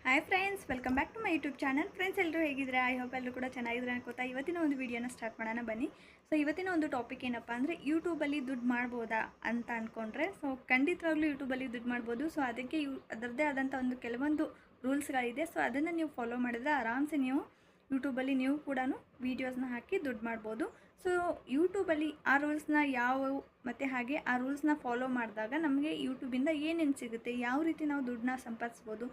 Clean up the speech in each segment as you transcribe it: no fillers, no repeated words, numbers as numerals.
Hi friends, welcome back to my YouTube channel. Friends, ಎಲ್ಲರೂ ಹೇಗಿದ್ರೆ I hope ಎಲ್ಲರೂ ಕೂಡ ಚೆನ್ನಾಗಿದ್ರೆ ಅನ್ಕೋತಾ ಇವತ್ತಿನ ಒಂದು ವೀಡಿಯೋನ ಸ್ಟಾರ್ಟ್ ಮಾಡೋಣ ಬನ್ನಿ. ಸೊ ಇವತ್ತಿನ ಒಂದು ಟಾಪಿಕ್ ಏನಪ್ಪ ಅಂದರೆ ಯೂಟ್ಯೂಬಲ್ಲಿ ದುಡ್ಡು ಮಾಡ್ಬೋದಾ ಅಂತ ಅಂದ್ಕೊಂಡ್ರೆ, ಸೊ ಖಂಡಿತವಾಗ್ಲೂ ಯೂಟ್ಯೂಬಲ್ಲಿ ದುಡ್ಡು ಮಾಡ್ಬೋದು. ಸೊ ಅದಕ್ಕೆ ಅದರದ್ದೇ ಆದಂಥ ಒಂದು ಕೆಲವೊಂದು ರೂಲ್ಸ್ಗಳಿದೆ. ಸೊ ಅದನ್ನು ನೀವು ಫಾಲೋ ಮಾಡಿದರೆ ಆರಾಮ್ಸೆ ನೀವು ಯೂಟ್ಯೂಬಲ್ಲಿ ನೀವು ಕೂಡ ವೀಡಿಯೋಸ್ನ ಹಾಕಿ ದುಡ್ಡು ಮಾಡ್ಬೋದು. ಸೊ ಯೂಟ್ಯೂಬಲ್ಲಿ ಆ ರೂಲ್ಸ್ನ ಯಾವುವು ಮತ್ತು ಹಾಗೆ ಆ ರೂಲ್ಸ್ನ ಫಾಲೋ ಮಾಡಿದಾಗ ನಮಗೆ ಯೂಟ್ಯೂಬಿಂದ ಏನೇನು ಸಿಗುತ್ತೆ, ಯಾವ ರೀತಿ ನಾವು ದುಡ್ಡನ್ನ ಸಂಪಾದಿಸ್ಬೋದು,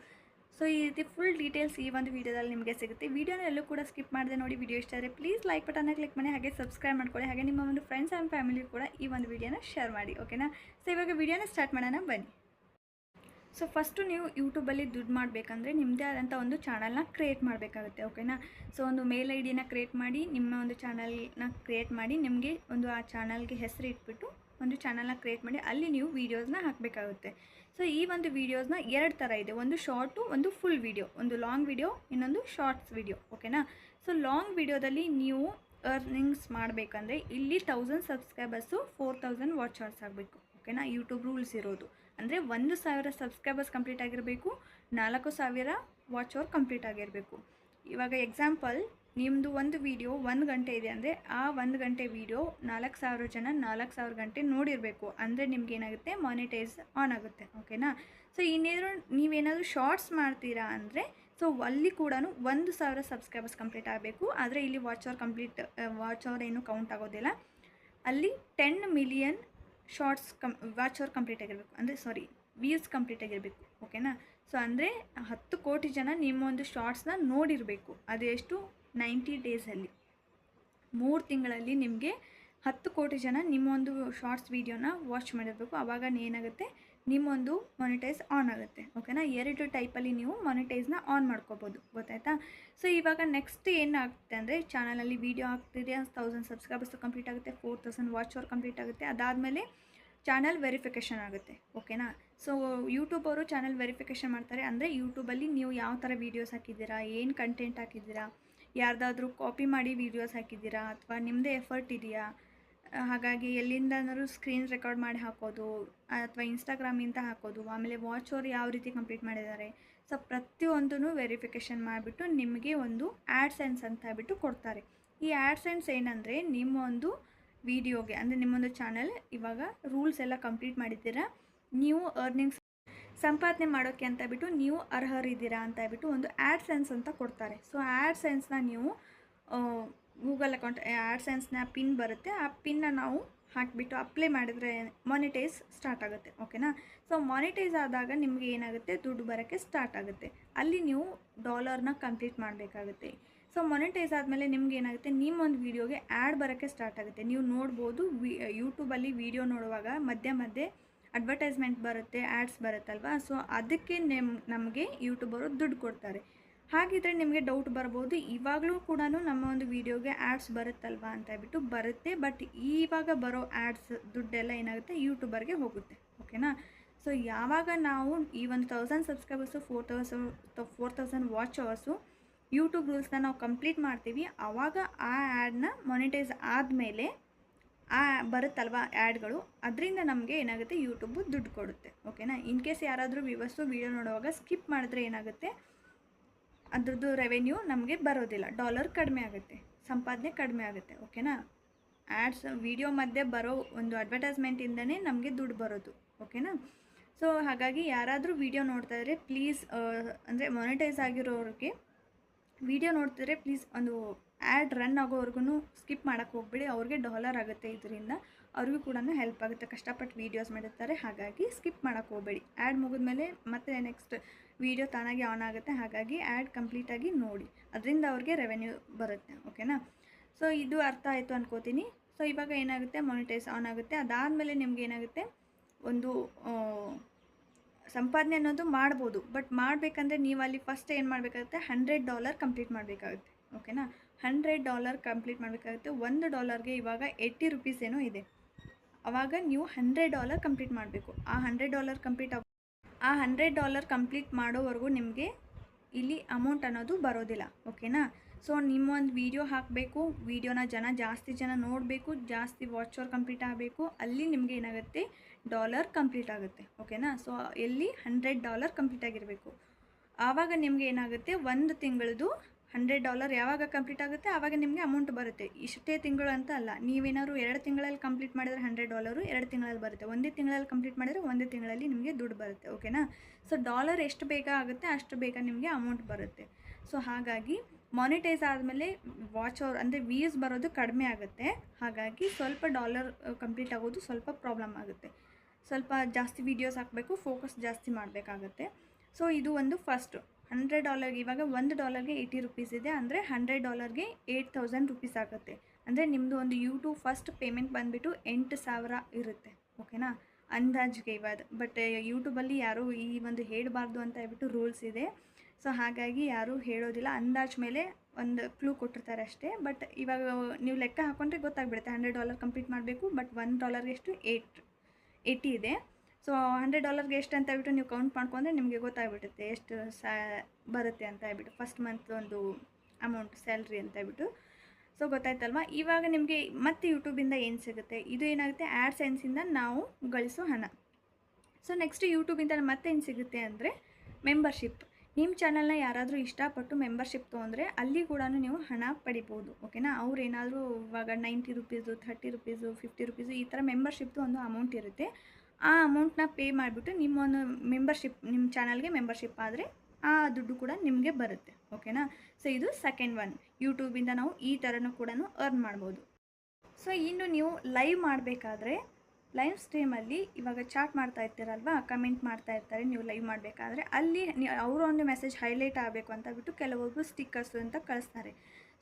ಸೊ ಈ ರೀತಿ ಫುಲ್ ಡೀಟೇಲ್ಸ್ ಈ ಒಂದು ವೀಡಿಯೋದಲ್ಲಿ ನಿಮಗೆ ಸಿಗುತ್ತೆ. ವೀಡಿಯೋನ ಎಲ್ಲೂ ಕೂಡ ಸ್ಕಿಪ್ ಮಾಡಿದೆ ನೋಡಿ. ವಿಡಿಯೋ ಇಷ್ಟ ಆದರೆ ಪ್ಲೀಸ್ ಲೈಕ್ ಬಟನ್ನ ಕ್ಲಿಕ್ ಮಾಡಿ, ಹಾಗೆ ಸಬ್ಸ್ಕ್ರೈಬ್ ಮಾಡ್ಕೊಳ್ಳಿ, ಹಾಗೆ ನಿಮ್ಮ ಒಂದು ಫ್ರೆಂಡ್ಸ್ ಆ್ಯಂಡ್ ಫ್ಯಾಮಿಲಿ ಕೂಡ ಈ ಒಂದು ವೀಡಿಯೋನ ಶೇರ್ ಮಾಡಿ, ಓಕೆನಾ. ಸೊ ಇವಾಗ ವೀಡಿಯೋನ ಸ್ಟಾರ್ಟ್ ಮಾಡೋಣ ಬನ್ನಿ. ಸೊ ಫಸ್ಟು ನೀವು ಯೂಟ್ಯೂಬಲ್ಲಿ ದುಡ್ಡು ಮಾಡಬೇಕಂದ್ರೆ ನಿಮ್ಮದೇ ಆದಂಥ ಒಂದು ಚಾನಲ್ನ ಕ್ರಿಯೇಟ್ ಮಾಡಬೇಕಾಗುತ್ತೆ, ಓಕೆನಾ. ಸೊ ಒಂದು ಮೇಲ್ ಐ ಡಿನ ಕ್ರಿಯೇಟ್ ಮಾಡಿ, ನಿಮ್ಮ ಒಂದು ಚಾನಲ್ನ ಕ್ರಿಯೇಟ್ ಮಾಡಿ, ನಿಮಗೆ ಒಂದು ಆ ಚಾನಲ್ಗೆ ಹೆಸರು ಇಟ್ಬಿಟ್ಟು ಒಂದು ಚಾನಲ್ನ ಕ್ರಿಯೇಟ್ ಮಾಡಿ ಅಲ್ಲಿ ನೀವು ವೀಡಿಯೋಸ್ನ ಹಾಕಬೇಕಾಗುತ್ತೆ. ಸೊ ಈ ಒಂದು ವೀಡಿಯೋಸ್ನ ಎರಡು ಥರ ಇದೆ, ಒಂದು ಶಾರ್ಟು, ಒಂದು ಫುಲ್ ವೀಡಿಯೋ, ಒಂದು ಲಾಂಗ್ ವೀಡಿಯೋ, ಇನ್ನೊಂದು ಶಾರ್ಟ್ಸ್ ವೀಡಿಯೋ, ಓಕೆನಾ. ಸೊ ಲಾಂಗ್ ವೀಡಿಯೋದಲ್ಲಿ ನೀವು ಅರ್ನಿಂಗ್ಸ್ ಮಾಡಬೇಕಂದ್ರೆ ಇಲ್ಲಿ 1000 ಸಬ್ಸ್ಕ್ರೈಬರ್ಸು 4000 ವಾಚ್ ಅವರ್ಸ್ ಆಗಬೇಕು, ಓಕೆನಾ. ಯೂಟ್ಯೂಬ್ ರೂಲ್ಸ್ ಇರೋದು ಅಂದರೆ 1000 ಸಬ್ಸ್ಕ್ರೈಬರ್ಸ್ ಕಂಪ್ಲೀಟ್ ಆಗಿರಬೇಕು, 4000 ವಾಚ್ ಅವರ್ ಕಂಪ್ಲೀಟ್ ಆಗಿರಬೇಕು. ಇವಾಗ ಎಕ್ಸಾಂಪಲ್, ನಿಮ್ಮದು ಒಂದು ವೀಡಿಯೋ 1 ಗಂಟೆ ಇದೆ ಅಂದರೆ ಆ 1 ಗಂಟೆ ವೀಡಿಯೋ 4000 ಜನ 4000 ಗಂಟೆ ನೋಡಿರಬೇಕು, ಅಂದರೆ ನಿಮ್ಗೇನಾಗುತ್ತೆ, ಮಾನಿಟೈಸ್ ಆನ್ ಆಗುತ್ತೆ, ಓಕೆನಾ. ಸೊ ನೀವೇನಾದರೂ ಶಾರ್ಟ್ಸ್ ಮಾಡ್ತೀರಾ ಅಂದರೆ ಸೊ ಅಲ್ಲಿ ಕೂಡ 1000 ಸಬ್ಸ್ಕ್ರೈಬರ್ಸ್ ಕಂಪ್ಲೀಟ್ ಆಗಬೇಕು. ಆದರೆ ಇಲ್ಲಿ ವಾಚ್ ಅವರ್ ಏನು ಕೌಂಟ್ ಆಗೋದಿಲ್ಲ. ಅಲ್ಲಿ 10 million shorts watch hour complete ಆಗಿರಬೇಕು, ಅಂದರೆ ವ್ಯೂಸ್ ಕಂಪ್ಲೀಟ್ ಆಗಿರಬೇಕು, ಓಕೆನಾ. ಸೊ ಅಂದರೆ 10 ಕೋಟಿ ಜನ ನಿಮ್ಮೊಂದು ಶಾರ್ಟ್ಸ್ನ ನೋಡಿರಬೇಕು. ಅದು ಎಷ್ಟು, 90 ಡೇಸಲ್ಲಿ, 3 ತಿಂಗಳಲ್ಲಿ ನಿಮಗೆ 10 ಕೋಟಿ ಜನ ನಿಮ್ಮೊಂದು ಶಾರ್ಟ್ಸ್ ವೀಡಿಯೋನ ವಾಚ್ ಮಾಡಿರಬೇಕು. ಆವಾಗ ಏನಾಗುತ್ತೆ, ನಿಮ್ಮೊಂದು ಮಾನಿಟೈಸ್ ಆನ್ ಆಗುತ್ತೆ, ಓಕೆನಾ. 2 ಟೈಪಲ್ಲಿ ನೀವು ಮಾನಿಟೈಸ್ನ ಆನ್ ಮಾಡ್ಕೋಬೋದು, ಗೊತ್ತಾಯ್ತಾ. ಸೊ ಇವಾಗ ನೆಕ್ಸ್ಟ್ ಏನಾಗುತ್ತೆ ಅಂದರೆ, ಚಾನಲಲ್ಲಿ ವೀಡಿಯೋ ಆಗ್ತಿದೆ, 1000 ಸಬ್ಸ್ಕ್ರೈಬರ್ಸ್ ಕಂಪ್ಲೀಟ್ ಆಗುತ್ತೆ, 4000 ವಾಚ್ ಅವರ್ ಕಂಪ್ಲೀಟ್ ಆಗುತ್ತೆ. ಅದಾದಮೇಲೆ ಚಾನಲ್ ವೆರಿಫಿಕೇಷನ್ ಆಗುತ್ತೆ, ಓಕೆನಾ. ಸೊ ಯೂಟ್ಯೂಬ್ ಅವರು ಚಾನಲ್ ವೆರಿಫಿಕೇಷನ್ ಮಾಡ್ತಾರೆ, ಅಂದರೆ ಯೂಟ್ಯೂಬಲ್ಲಿ ನೀವು ಯಾವ ಥರ ವೀಡಿಯೋಸ್ ಹಾಕಿದ್ದೀರಾ, ಏನು ಕಂಟೆಂಟ್ ಹಾಕಿದ್ದೀರಾ, ಯಾರ್ದಾದ್ರೂ ಕಾಪಿ ಮಾಡಿ ವೀಡಿಯೋಸ್ ಹಾಕಿದ್ದೀರಾ ಅಥವಾ ನಿಮ್ಮದೇ ಎಫರ್ಟ್ ಇದೆಯಾ, ಹಾಗಾಗಿ ಎಲ್ಲಿಂದನಾದ್ರು ಸ್ಕ್ರೀನ್ ರೆಕಾರ್ಡ್ ಮಾಡಿ ಹಾಕೋದು ಅಥವಾ ಇನ್ಸ್ಟಾಗ್ರಾಮಿಂದ ಹಾಕೋದು, ಆಮೇಲೆ ವಾಚ್ ಅವರ್ ಯಾವ ರೀತಿ ಕಂಪ್ಲೀಟ್ ಮಾಡಿದ್ದಾರೆ, ಸೊ ಪ್ರತಿಯೊಂದೂ ವೆರಿಫಿಕೇಷನ್ ಮಾಡಿಬಿಟ್ಟು ನಿಮಗೆ ಒಂದು ಆ್ಯಡ್ಸೆನ್ಸ್ ಅಂತ ಹೇಳ್ಬಿಟ್ಟು ಕೊಡ್ತಾರೆ. ಈ ಆ್ಯಡ್ಸೆನ್ಸ್ ಏನಂದರೆ, ನಿಮ್ಮ ಒಂದು ವೀಡಿಯೋಗೆ, ಅಂದರೆ ನಿಮ್ಮೊಂದು ಚಾನಲ್ ಇವಾಗ ರೂಲ್ಸ್ ಎಲ್ಲ ಕಂಪ್ಲೀಟ್ ಮಾಡಿದ್ದೀರಾ, ನೀವು ಅರ್ನಿಂಗ್ಸ್ ಸಂಪಾದನೆ ಮಾಡೋಕ್ಕೆ ಅಂತ ಹೇಳ್ಬಿಟ್ಟು ನೀವು ಅರ್ಹರಿದ್ದೀರಾ ಅಂತ ಹೇಳ್ಬಿಟ್ಟು ಒಂದು ಆ್ಯಡ್ಸೆನ್ಸ್ ಅಂತ ಕೊಡ್ತಾರೆ. ಸೊ ಆ್ಯಡ್ಸೆನ್ಸ್ನ ನೀವು ಗೂಗಲ್ ಅಕೌಂಟ್ ಆ್ಯಡ್ಸೆನ್ಸ್ನ ಪಿನ್ ಬರುತ್ತೆ, ಆ ಪಿನ್ನ ನಾವು ಹಾಕಿಬಿಟ್ಟು ಅಪ್ಲೈ ಮಾಡಿದರೆ ಮಾನಿಟೈಸ್ ಸ್ಟಾರ್ಟ್ ಆಗುತ್ತೆ, ಓಕೆನಾ. ಸೊ ಮಾನಿಟೈಸ್ ಆದಾಗ ನಿಮಗೆ ಏನಾಗುತ್ತೆ, ದುಡ್ಡು ಬರೋಕ್ಕೆ ಸ್ಟಾರ್ಟ್ ಆಗುತ್ತೆ. ಅಲ್ಲಿ ನೀವು ಡಾಲರ್ನ ಕಂಪ್ಲೀಟ್ ಮಾಡಬೇಕಾಗುತ್ತೆ. ಸೊ ಮಾನಿಟೈಸ್ ಆದಮೇಲೆ ನಿಮ್ಗೆ ಏನಾಗುತ್ತೆ, ನಿಮ್ಮೊಂದು ವೀಡಿಯೋಗೆ ಆ್ಯಡ್ ಬರೋಕ್ಕೆ ಸ್ಟಾರ್ಟ್ ಆಗುತ್ತೆ. ನೀವು ನೋಡ್ಬೋದು, ಯೂಟ್ಯೂಬಲ್ಲಿ ವೀಡಿಯೋ ನೋಡುವಾಗ ಮಧ್ಯೆ ಅಡ್ವರ್ಟೈಸ್ಮೆಂಟ್ ಬರುತ್ತೆ, ಆ್ಯಡ್ಸ್ ಬರುತ್ತಲ್ವ. ಸೊ ಅದಕ್ಕೆ ನಮಗೆ ಯೂಟ್ಯೂಬರು ದುಡ್ಡು ಕೊಡ್ತಾರೆ. ಹಾಗಿದ್ರೆ ನಿಮಗೆ ಡೌಟ್ ಬರ್ಬೋದು, ಇವಾಗಲೂ ಕೂಡ ನಮ್ಮ ಒಂದು ವೀಡಿಯೋಗೆ ಆ್ಯಡ್ಸ್ ಬರುತ್ತಲ್ವ ಅಂತ ಹೇಳ್ಬಿಟ್ಟು. ಬರುತ್ತೆ, ಬಟ್ ಇವಾಗ ಬರೋ ಆ್ಯಡ್ಸ್ ದುಡ್ಡೆಲ್ಲ ಏನಾಗುತ್ತೆ, ಯೂಟ್ಯೂಬರ್ಗೆ ಹೋಗುತ್ತೆ, ಓಕೆನಾ. ಸೊ ಯಾವಾಗ ನಾವು ಈ ಒಂದು 1000 ಸಬ್ಸ್ಕ್ರೈಬರ್ಸು 4000 ವಾಚ್ ಅವರ್ಸು ಯೂಟ್ಯೂಬ್ ರೂಲ್ಸ್ನ ನಾವು ಕಂಪ್ಲೀಟ್ ಮಾಡ್ತೀವಿ, ಆವಾಗ ಆ ಆ್ಯಡ್ನ ಮಾನಿಟೈಸ್ ಆದಮೇಲೆ ಬರುತ್ತಲ್ವ ಆ್ಯಡ್ಗಳು, ಅದರಿಂದ ನಮಗೆ ಏನಾಗುತ್ತೆ, ಯೂಟ್ಯೂಬು ದುಡ್ಡು ಕೊಡುತ್ತೆ, ಓಕೆನಾ. ಇನ್ ಕೇಸ್ ಯಾರಾದರೂ ವ್ಯೂವರ್ಸು ವೀಡಿಯೋ ನೋಡುವಾಗ ಸ್ಕಿಪ್ ಮಾಡಿದ್ರೆ ಏನಾಗುತ್ತೆ, ಅದ್ರದ್ದು ರೆವೆನ್ಯೂ ನಮಗೆ ಬರೋದಿಲ್ಲ, ಡಾಲರ್ ಕಡಿಮೆ ಆಗುತ್ತೆ, ಸಂಪಾದನೆ ಕಡಿಮೆ ಆಗುತ್ತೆ, ಓಕೆನಾ. ಆ್ಯಡ್ಸ್ ವೀಡಿಯೋ ಮಧ್ಯೆ ಬರೋ ಒಂದು ಅಡ್ವರ್ಟೈಸ್ಮೆಂಟಿಂದನೇ ನಮಗೆ ದುಡ್ಡು ಬರೋದು, ಓಕೆನಾ. ಸೊ ಹಾಗಾಗಿ ಯಾರಾದರೂ ವೀಡಿಯೋ ನೋಡ್ತಾ ಇದ್ದರೆ ಪ್ಲೀಸ್, ಅಂದರೆ ಮಾನಿಟೈಸ್ ಆಗಿರೋರಿಗೆ ವೀಡಿಯೋ ನೋಡ್ತಿದ್ರೆ ಪ್ಲೀಸ್ ಒಂದು ಆ್ಯಡ್ ರನ್ ಆಗೋವರೆಗೂ ಸ್ಕಿಪ್ ಮಾಡೋಕ್ಕೆ ಹೋಗ್ಬೇಡಿ. ಅವ್ರಿಗೆ ಡಾಲರ್ ಆಗುತ್ತೆ, ಇದರಿಂದ ಅವ್ರಿಗೂ ಕೂಡ ಹೆಲ್ಪ್ ಆಗುತ್ತೆ, ಕಷ್ಟಪಟ್ಟು ವೀಡಿಯೋಸ್ ಮಾಡಿರ್ತಾರೆ. ಹಾಗಾಗಿ ಸ್ಕಿಪ್ ಮಾಡೋಕ್ಕೆ ಹೋಗಬೇಡಿ. ಆ್ಯಡ್ ಮುಗಿದ್ಮೇಲೆ ಮತ್ತೆ ನೆಕ್ಸ್ಟ್ ವೀಡಿಯೋ ತಾನಾಗಿ ಆನ್ ಆಗುತ್ತೆ, ಹಾಗಾಗಿ ಆ್ಯಡ್ ಕಂಪ್ಲೀಟಾಗಿ ನೋಡಿ, ಅದರಿಂದ ಅವ್ರಿಗೆ ರೆವೆನ್ಯೂ ಬರುತ್ತೆ, ಓಕೆನಾ. ಸೊ ಇದು ಅರ್ಥ ಆಯಿತು ಅನ್ಕೋತೀನಿ. ಸೊ ಇವಾಗ ಏನಾಗುತ್ತೆ, ಮಾನಿಟೈಸ್ ಆನ್ ಆಗುತ್ತೆ. ಅದಾದಮೇಲೆ ನಿಮ್ಗೆ ಏನಾಗುತ್ತೆ, ಒಂದು ಸಂಪಾದನೆ ಅನ್ನೋದು ಮಾಡ್ಬೋದು, ಬಟ್ ಮಾಡಬೇಕಂದ್ರೆ ನೀವು ಅಲ್ಲಿ ಫಸ್ಟ್ ಏನು ಮಾಡಬೇಕಾಗುತ್ತೆ, $100 ಕಂಪ್ಲೀಟ್ ಮಾಡಬೇಕಾಗುತ್ತೆ, ಓಕೆನಾ. $100 ಕಂಪ್ಲೀಟ್ ಮಾಡಬೇಕಾಗುತ್ತೆ. $1ಗೆ ಇವಾಗ 80 ರೂಪೀಸ್ ಏನೋ ಇದೆ. ಆವಾಗ ನೀವು $100 ಕಂಪ್ಲೀಟ್ ಮಾಡಬೇಕು. ಆ $100 ಕಂಪ್ಲೀಟ್ ಮಾಡೋವರೆಗೂ ನಿಮಗೆ ಇಲ್ಲಿ ಅಮೌಂಟ್ ಅನ್ನೋದು ಬರೋದಿಲ್ಲ, ಓಕೆನಾ. ಸೊ ನಿಮ್ಮೊಂದು ವೀಡಿಯೋ ಹಾಕಬೇಕು, ವೀಡಿಯೋನ ಜಾಸ್ತಿ ಜನ ನೋಡಬೇಕು, ಜಾಸ್ತಿ ವಾಚ್ ಅವರ್ ಕಂಪ್ಲೀಟ್ ಆಗಬೇಕು, ಅಲ್ಲಿ ನಿಮಗೆ ಏನಾಗುತ್ತೆ, ಡಾಲರ್ ಕಂಪ್ಲೀಟ್ ಆಗುತ್ತೆ, ಓಕೆನಾ. ಸೊ ಎಲ್ಲಿ $100 ಕಂಪ್ಲೀಟ್ ಆಗಿರಬೇಕು. ಆವಾಗ ನಿಮಗೆ ಏನಾಗುತ್ತೆ, ಒಂದು ತಿಂಗಳದು $100 ಯಾವಾಗ ಕಂಪ್ಲೀಟ್ ಆಗುತ್ತೆ ಆವಾಗ ನಿಮಗೆ ಅಮೌಂಟ್ ಬರುತ್ತೆ. ಇಷ್ಟೇ ತಿಂಗಳು ಅಂತ ಅಲ್ಲ, ನೀವೇನಾದ್ರು 2 ತಿಂಗಳಲ್ಲಿ ಕಂಪ್ಲೀಟ್ ಮಾಡಿದರೆ $100 2 ತಿಂಗಳಲ್ಲಿ ಬರುತ್ತೆ. ಒಂದೇ ತಿಂಗಳಲ್ಲಿ ಕಂಪ್ಲೀಟ್ ಮಾಡಿದರೆ ಒಂದೇ ತಿಂಗಳಲ್ಲಿ ನಿಮಗೆ ದುಡ್ಡು ಬರುತ್ತೆ. ಓಕೆನಾ. ಸೊ ಡಾಲರ್ ಎಷ್ಟು ಬೇಗ ಆಗುತ್ತೆ ಅಷ್ಟು ಬೇಗ ನಿಮಗೆ ಅಮೌಂಟ್ ಬರುತ್ತೆ. ಸೊ ಹಾಗಾಗಿ ಮಾನಿಟೈಸ್ ಆದಮೇಲೆ ವಾಚ್ ಅವರ್ ಅಂದರೆ ವ್ಯೂಸ್ ಬರೋದು ಕಡಿಮೆ ಆಗುತ್ತೆ. ಹಾಗಾಗಿ ಸ್ವಲ್ಪ ಡಾಲರ್ ಕಂಪ್ಲೀಟ್ ಆಗೋದು ಸ್ವಲ್ಪ ಪ್ರಾಬ್ಲಮ್ ಆಗುತ್ತೆ. ಸ್ವಲ್ಪ ಜಾಸ್ತಿ ವೀಡಿಯೋಸ್ ಹಾಕಬೇಕು, ಫೋಕಸ್ ಜಾಸ್ತಿ ಮಾಡಬೇಕಾಗುತ್ತೆ. ಸೊ ಇದು ಒಂದು ಫಸ್ಟು $100 ಇವಾಗ $1ಗೆ ₹80 ಇದೆ, ಅಂದರೆ $100ಗೆ ₹8,000 ಆಗುತ್ತೆ. ಅಂದರೆ ನಿಮ್ಮದು ಒಂದು ಯೂಟ್ಯೂಬ್ ಫಸ್ಟ್ ಪೇಮೆಂಟ್ ಬಂದುಬಿಟ್ಟು 8,000 ಇರುತ್ತೆ. ಓಕೆನಾ, ಅಂದಾಜಿಗೆ ಇವಾಗ. ಬಟ್ ಯೂಟ್ಯೂಬಲ್ಲಿ ಯಾರೂ ಈ ಒಂದು ಹೇಳಬಾರ್ದು ಅಂತ ಹೇಳ್ಬಿಟ್ಟು ರೂಲ್ಸ್ ಇದೆ. ಸೊ ಹಾಗಾಗಿ ಯಾರೂ ಹೇಳೋದಿಲ್ಲ, ಅಂದಾಜು ಮೇಲೆ ಒಂದು ಕ್ಲೂ ಕೊಟ್ಟಿರ್ತಾರೆ ಅಷ್ಟೇ. ಬಟ್ ಇವಾಗ ನೀವು ಲೆಕ್ಕ ಹಾಕೊಂಡ್ರೆ ಗೊತ್ತಾಗ್ಬಿಡುತ್ತೆ, $100 ಕಂಪ್ಲೀಟ್ ಮಾಡಬೇಕು. ಬಟ್ $1ಗೆ ಎಷ್ಟು 80 ಇದೆ. ಸೊ $100ಗೆ ಎಷ್ಟು ಅಂತ ಹೇಳ್ಬಿಟ್ಟು ನೀವು ಕೌಂಟ್ ಮಾಡ್ಕೊಂಡ್ರೆ ನಿಮಗೆ ಗೊತ್ತಾಗ್ಬಿಡುತ್ತೆ ಎಷ್ಟು ಬರುತ್ತೆ ಅಂತ ಹೇಳ್ಬಿಟ್ಟು, ಫಸ್ಟ್ ಮಂತ್ ಒಂದು ಅಮೌಂಟ್ ಸ್ಯಾಲ್ರಿ ಅಂತ ಹೇಳ್ಬಿಟ್ಟು. ಸೊ ಗೊತ್ತಾಯ್ತಲ್ವ. ಇವಾಗ ನಿಮಗೆ ಮತ್ತೆ ಯೂಟ್ಯೂಬಿಂದ ಏನು ಸಿಗುತ್ತೆ, ಇದು ಏನಾಗುತ್ತೆ ಆ್ಯಡ್ಸೆನ್ಸಿಂದ ನಾವು ಗಳಿಸೋ ಹಣ. ಸೊ ನೆಕ್ಸ್ಟ್ ಯೂಟ್ಯೂಬಿಂದ ಮತ್ತೆ ಏನು ಸಿಗುತ್ತೆ ಅಂದರೆ ಮೆಂಬರ್ಶಿಪ್. ನಿಮ್ಮ ಚಾನಲ್ನ ಯಾರಾದರೂ ಇಷ್ಟಪಟ್ಟು ಮೆಂಬರ್ಶಿಪ್ ತೊಗೊಂಡ್ರೆ ಅಲ್ಲಿ ಕೂಡ ನೀವು ಹಣ ಪಡಿಬೋದು. ಓಕೆನಾ. ಅವ್ರು ಏನಾದರೂ ಇವಾಗ $90 $30 $50 ಈ ಥರ ಮೆಂಬರ್ಶಿಪ್ದು ಒಂದು ಅಮೌಂಟ್ ಇರುತ್ತೆ. ಆ ಅಮೌಂಟ್ನ ಪೇ ಮಾಡಿಬಿಟ್ಟು ನಿಮ್ಮೊಂದು ಮೆಂಬರ್ಶಿಪ್, ನಿಮ್ಮ ಚಾನಲ್ಗೆ ಮೆಂಬರ್ಶಿಪ್ ಆದರೆ ಆ ದುಡ್ಡು ಕೂಡ ನಿಮಗೆ ಬರುತ್ತೆ. ಓಕೆನಾ. ಸೊ ಇದು ಸೆಕೆಂಡ್ ಒನ್. ಯೂಟ್ಯೂಬಿಂದ ನಾವು ಈ ಥರನೂ ಕೂಡ ಅರ್ನ್ ಮಾಡ್ಬೋದು. ಸೊ ಇನ್ನು ನೀವು ಲೈವ್ ಮಾಡಬೇಕಾದ್ರೆ, ಲೈವ್ ಸ್ಟ್ರೀಮಲ್ಲಿ ಇವಾಗ ಚಾಟ್ ಮಾಡ್ತಾ ಇರ್ತೀರಲ್ವ, ಕಮೆಂಟ್ ಮಾಡ್ತಾ ಇರ್ತಾರೆ ನೀವು ಲೈವ್ ಮಾಡಬೇಕಾದ್ರೆ, ಅಲ್ಲಿ ಅವರು ಒಂದು ಮೆಸೇಜ್ ಹೈಲೈಟ್ ಆಗಬೇಕು ಅಂತ ಬಿಟ್ಟು ಕೆಲವೊಬ್ಬರು ಸ್ಟಿಕ್ಕರ್ಸು ಅಂತ ಕಳಿಸ್ತಾರೆ.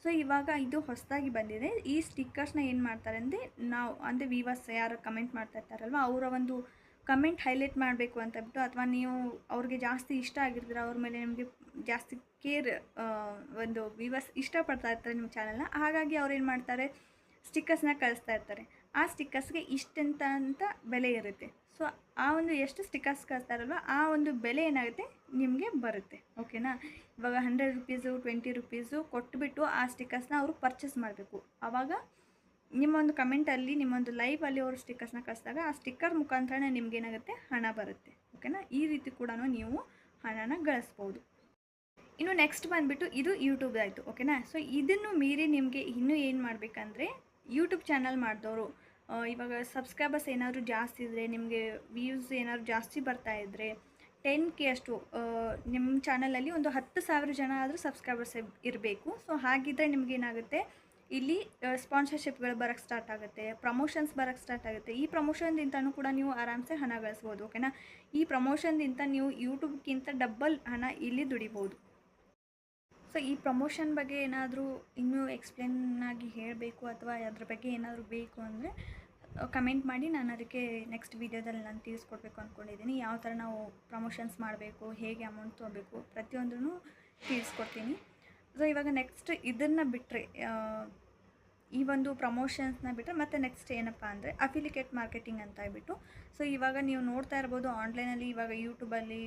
ಸೊ ಇವಾಗ ಇದು ಹೊಸದಾಗಿ ಬಂದಿದೆ. ಈ ಸ್ಟಿಕ್ಕರ್ಸ್ನ ಏನು ಮಾಡ್ತಾರೆ ಅಂದರೆ, ನಾವು ಅಂದರೆ ವಿವರ್ಸ್ ಯಾರು ಕಮೆಂಟ್ ಮಾಡ್ತಾ ಇರ್ತಾರಲ್ವ ಅವರ ಒಂದು ಕಮೆಂಟ್ ಹೈಲೈಟ್ ಮಾಡಬೇಕು ಅಂತ ಬಿಟ್ಟು, ಅಥವಾ ನೀವು ಅವ್ರಿಗೆ ಜಾಸ್ತಿ ಇಷ್ಟ ಆಗಿರ್ತೀರ, ಅವ್ರ ಮೇಲೆ ನಿಮಗೆ ಜಾಸ್ತಿ ಕೇರ್ ಒಂದು ವಿವರ್ಸ್ ಇಷ್ಟಪಡ್ತಾ ಇರ್ತಾರೆ ನಿಮ್ಮ ಚಾನಲ್ನ. ಹಾಗಾಗಿ ಅವ್ರು ಏನು ಮಾಡ್ತಾರೆ, ಸ್ಟಿಕ್ಕರ್ಸ್ನ ಕಳಿಸ್ತಾ ಇರ್ತಾರೆ. ಆ ಸ್ಟಿಕ್ಕರ್ಸ್ಗೆ ಇಷ್ಟಂತ ಅಂತ ಬೆಲೆ ಇರುತ್ತೆ. ಸೊ ಆ ಒಂದು ಎಷ್ಟು ಸ್ಟಿಕ್ಕರ್ಸ್ ಕಳಿಸ್ತಾರಲ್ವ ಆ ಒಂದು ಬೆಲೆ ಏನಾಗುತ್ತೆ ನಿಮಗೆ ಬರುತ್ತೆ. ಓಕೆನಾ. ಇವಾಗ $100 $20 ಕೊಟ್ಟುಬಿಟ್ಟು ಆ ಸ್ಟಿಕ್ಕರ್ಸ್ನ ಅವರು ಪರ್ಚೇಸ್ ಮಾಡಬೇಕು. ಆವಾಗ ನಿಮ್ಮೊಂದು ಕಮೆಂಟಲ್ಲಿ, ನಿಮ್ಮೊಂದು ಲೈವಲ್ಲಿ ಅವರು ಸ್ಟಿಕ್ಕರ್ಸ್ನ ಕಳಿಸಿದಾಗ ಆ ಸ್ಟಿಕ್ಕರ್ ಮುಖಾಂತರ ನಿಮಗೇನಾಗುತ್ತೆ ಹಣ ಬರುತ್ತೆ. ಓಕೆನಾ. ಈ ರೀತಿ ಕೂಡ ನೀವು ಹಣನ ಗಳಿಸ್ಬೋದು. ಇನ್ನು ನೆಕ್ಸ್ಟ್ ಬಂದುಬಿಟ್ಟು ಇದು ಯೂಟ್ಯೂಬ್ ಆಯಿತು. ಓಕೆನಾ. ಸೊ ಇದನ್ನು ಮೀರಿ ನಿಮಗೆ ಇನ್ನೂ ಏನು ಮಾಡಬೇಕಂದ್ರೆ, ಯೂಟ್ಯೂಬ್ ಚಾನಲ್ ಮಾಡಿದವರು ಇವಾಗ ಸಬ್ಸ್ಕ್ರೈಬರ್ಸ್ ಏನಾದರೂ ಜಾಸ್ತಿ ಇದ್ದರೆ, ನಿಮಗೆ ವ್ಯೂಸ್ ಏನಾದರೂ ಜಾಸ್ತಿ ಬರ್ತಾ ಇದ್ದರೆ, 10K ಅಷ್ಟು ನಿಮ್ಮ ಚಾನಲಲ್ಲಿ ಒಂದು 10,000 ಜನ ಆದರೂ ಸಬ್ಸ್ಕ್ರೈಬರ್ಸ್ ಇರಬೇಕು. ಸೊ ಹಾಗಿದ್ದರೆ ನಿಮಗೇನಾಗುತ್ತೆ, ಇಲ್ಲಿ ಸ್ಪಾನ್ಸರ್ಶಿಪ್ಗಳು ಬರೋಕ್ಕೆ ಸ್ಟಾರ್ಟ್ ಆಗುತ್ತೆ, ಪ್ರಮೋಷನ್ಸ್ ಬರೋಕ್ಕೆ ಸ್ಟಾರ್ಟ್ ಆಗುತ್ತೆ. ಈ ಪ್ರಮೋಷನ್ದಿಂದನೂ ಕೂಡ ನೀವು ಆರಾಮ್ಸೆ ಹಣ ಗಳಿಸ್ಬೋದು. ಓಕೆನಾ. ಈ ಪ್ರಮೋಷನ್ದಿಂದ ನೀವು ಯೂಟ್ಯೂಬ್ಗಿಂತ ಡಬಲ್ ಹಣ ಇಲ್ಲಿ ದುಡಿಬೋದು. ಸೊ ಈ ಪ್ರಮೋಷನ್ ಬಗ್ಗೆ ಏನಾದರೂ ಇನ್ನೂ ಎಕ್ಸ್ಪ್ಲೇನ್ ಆಗಿ ಹೇಳಬೇಕು ಅಥವಾ ಅದ್ರ ಬಗ್ಗೆ ಏನಾದರೂ ಬೇಕು ಅಂದರೆ ಕಮೆಂಟ್ ಮಾಡಿ, ನಾನು ಅದಕ್ಕೆ ನೆಕ್ಸ್ಟ್ ವೀಡಿಯೋದಲ್ಲಿ ನಾನು ತಿಳಿಸ್ಕೊಡ್ಬೇಕು ಅಂದ್ಕೊಂಡಿದ್ದೀನಿ. ಯಾವ ಥರ ನಾವು ಪ್ರಮೋಷನ್ಸ್ ಮಾಡಬೇಕು, ಹೇಗೆ ಅಮೌಂಟ್ ತೊಗೋಬೇಕು, ಪ್ರತಿಯೊಂದೂ ತಿಳಿಸ್ಕೊಡ್ತೀನಿ. ಸೊ ಇವಾಗ ನೆಕ್ಸ್ಟ್ ಇದನ್ನು ಬಿಟ್ಟರೆ, ಈ ಒಂದು ಪ್ರಮೋಷನ್ಸ್ನ ಬಿಟ್ಟರೆ ಮತ್ತೆ ನೆಕ್ಸ್ಟ್ ಏನಪ್ಪ ಅಂದರೆ ಅಫಿಲಿಕೇಟ್ ಮಾರ್ಕೆಟಿಂಗ್ ಅಂತ ಹೇಳ್ಬಿಟ್ಟು. ಸೊ ಇವಾಗ ನೀವು ನೋಡ್ತಾ ಇರ್ಬೋದು ಆನ್ಲೈನಲ್ಲಿ, ಇವಾಗ ಯೂಟ್ಯೂಬಲ್ಲಿ,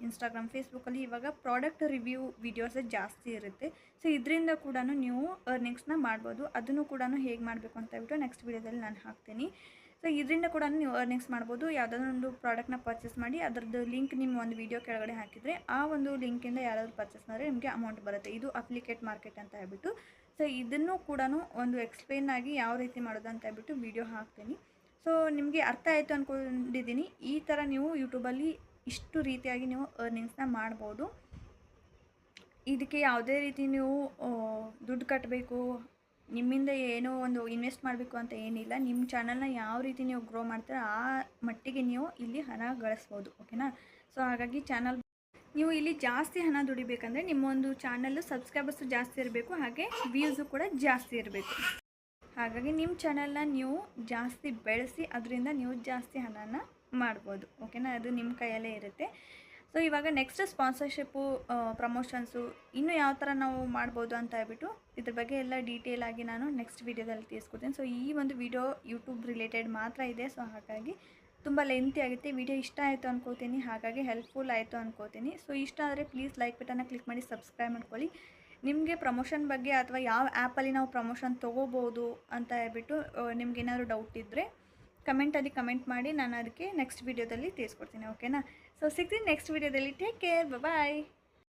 ಇನ್ಸ್ಟಾಗ್ರಾಮ್, ಫೇಸ್ಬುಕ್ಕಲ್ಲಿ ಇವಾಗ ಪ್ರಾಡಕ್ಟ್ ರಿವ್ಯೂ ವೀಡಿಯೋಸೇ ಜಾಸ್ತಿ ಇರುತ್ತೆ. ಸೊ ಇದರಿಂದ ಕೂಡ ನೀವು ಅರ್ನಿಂಗ್ಸ್ನ ಮಾಡ್ಬೋದು. ಅದನ್ನು ಕೂಡ ಹೇಗೆ ಮಾಡಬೇಕು ಅಂತ ಹೇಳ್ಬಿಟ್ಟು ನೆಕ್ಸ್ಟ್ ವೀಡಿಯೋದಲ್ಲಿ ನಾನು ಹಾಕ್ತೀನಿ. ಸೊ ಇದರಿಂದ ಕೂಡ ನೀವು ಅರ್ನಿಂಗ್ಸ್ ಮಾಡ್ಬೋದು. ಯಾವುದಾದ್ರೂ ಒಂದು ಪ್ರಾಡಕ್ಟ್ನ ಪರ್ಚೇಸ್ ಮಾಡಿ ಅದರದ್ದು ಲಿಂಕ್ ನಿಮ್ಮ ಒಂದು ವೀಡಿಯೋ ಕೆಳಗಡೆ ಹಾಕಿದರೆ ಆ ಒಂದು ಲಿಂಕಿಂದ ಯಾರಾದರೂ ಪರ್ಚೇಸ್ ಮಾಡಿದ್ರೆ ನಿಮಗೆ ಅಮೌಂಟ್ ಬರುತ್ತೆ. ಇದು ಅಫಿಲಿಕೇಟ್ ಮಾರ್ಕೆಟ್ ಅಂತ ಹೇಳ್ಬಿಟ್ಟು. ಸೊ ಇದನ್ನು ಕೂಡ ಒಂದು ಎಕ್ಸ್ಪ್ಲೇನ್ ಆಗಿ ಯಾವ ರೀತಿ ಮಾಡೋದು ಅಂತ ಹೇಳ್ಬಿಟ್ಟು ವೀಡಿಯೋ ಹಾಕ್ತೀನಿ. ಸೊ ನಿಮಗೆ ಅರ್ಥ ಆಯಿತು ಅಂದ್ಕೊಂಡಿದ್ದೀನಿ. ಈ ಥರ ನೀವು ಯೂಟ್ಯೂಬಲ್ಲಿ ಇಷ್ಟು ರೀತಿಯಾಗಿ ನೀವು ಅರ್ನಿಂಗ್ಸ್ನ ಮಾಡ್ಬೋದು. ಇದಕ್ಕೆ ಯಾವುದೇ ರೀತಿ ನೀವು ದುಡ್ಡು ಕಟ್ಟಬೇಕು, ನಿಮ್ಮಿಂದ ಏನೋ ಒಂದು ಇನ್ವೆಸ್ಟ್ ಮಾಡಬೇಕು ಅಂತ ಏನಿಲ್ಲ. ನಿಮ್ಮ ಚಾನಲ್ನ ಯಾವ ರೀತಿ ನೀವು ಗ್ರೋ ಮಾಡ್ತೀರ ಆ ಮಟ್ಟಿಗೆ ನೀವು ಇಲ್ಲಿ ಹಣ ಗಳಿಸ್ಬೋದು. ಓಕೆನಾ. ಸೊ ಹಾಗಾಗಿ ಚಾನಲ್ ನೀವು ಇಲ್ಲಿ ಜಾಸ್ತಿ ಹಣ ದುಡಿಬೇಕಂದ್ರೆ ನಿಮ್ಮೊಂದು ಚಾನಲ್ಲು ಸಬ್ಸ್ಕ್ರೈಬರ್ಸು ಜಾಸ್ತಿ ಇರಬೇಕು, ಹಾಗೆ ವ್ಯೂಸು ಕೂಡ ಜಾಸ್ತಿ ಇರಬೇಕು. ಹಾಗಾಗಿ ನಿಮ್ಮ ಚಾನಲ್ನ ನೀವು ಜಾಸ್ತಿ ಬೆಳೆಸಿ ಅದರಿಂದ ನೀವು ಜಾಸ್ತಿ ಹಣನ ಮಾಡ್ಬೋದು. ಓಕೆನಾ. ಅದು ನಿಮ್ಮ ಕೈಯಲ್ಲೇ ಇರುತ್ತೆ. ಸೊ ಇವಾಗ ನೆಕ್ಸ್ಟ್ ಸ್ಪಾನ್ಸರ್ಶಿಪ್ಪು, ಪ್ರಮೋಷನ್ಸು ಇನ್ನೂ ಯಾವ ಥರ ನಾವು ಮಾಡ್ಬೋದು ಅಂತ ಹೇಳ್ಬಿಟ್ಟು ಇದ್ರ ಬಗ್ಗೆ ಎಲ್ಲ ಡೀಟೇಲ್ ಆಗಿ ನಾನು ನೆಕ್ಸ್ಟ್ ವೀಡಿಯೋದಲ್ಲಿ ತಿಳಿಸ್ಕೊಡ್ತೀನಿ. ಸೊ ಈ ಒಂದು ವಿಡಿಯೋ ಯೂಟ್ಯೂಬ್ ರಿಲೇಟೆಡ್ ಮಾತ್ರ ಇದೆ. ಸೊ ಹಾಗಾಗಿ ತುಂಬ ಲೆಂತಿ ಆಗುತ್ತೆ. ವಿಡಿಯೋ ಇಷ್ಟ ಆಯಿತು ಅಂದ್ಕೋತೀನಿ, ಹಾಗಾಗಿ ಹೆಲ್ಪ್ಫುಲ್ ಆಯಿತು ಅಂದ್ಕೋತೀನಿ. ಸೊ ಇಷ್ಟ ಆದರೆ ಪ್ಲೀಸ್ ಲೈಕ್ ಬಟನ್ನ ಕ್ಲಿಕ್ ಮಾಡಿ ಸಬ್ಸ್ಕ್ರೈಬ್ ಮಾಡ್ಕೊಳ್ಳಿ. ನಿಮಗೆ ಪ್ರಮೋಷನ್ ಬಗ್ಗೆ ಅಥವಾ ಯಾವ ಆ್ಯಪಲ್ಲಿ ನಾವು ಪ್ರಮೋಷನ್ ತೊಗೋಬೋದು ಅಂತ ಹೇಳ್ಬಿಟ್ಟು ನಿಮ್ಗೇನಾದರೂ ಡೌಟ್ ಇದ್ದರೆ ಕಮೆಂಟಲ್ಲಿ ಕಮೆಂಟ್ ಮಾಡಿ, ನಾನು ಅದಕ್ಕೆ ನೆಕ್ಸ್ಟ್ ವೀಡಿಯೋದಲ್ಲಿ ತಿಳಿಸ್ಕೊಡ್ತೀನಿ. ಓಕೆನಾ. ಸೊ ಸಿಗ್ತೀನಿ ನೆಕ್ಸ್ಟ್ ವೀಡಿಯೋದಲ್ಲಿ. ಟೇಕ್ ಕೇರ್, ಬಾಯ್.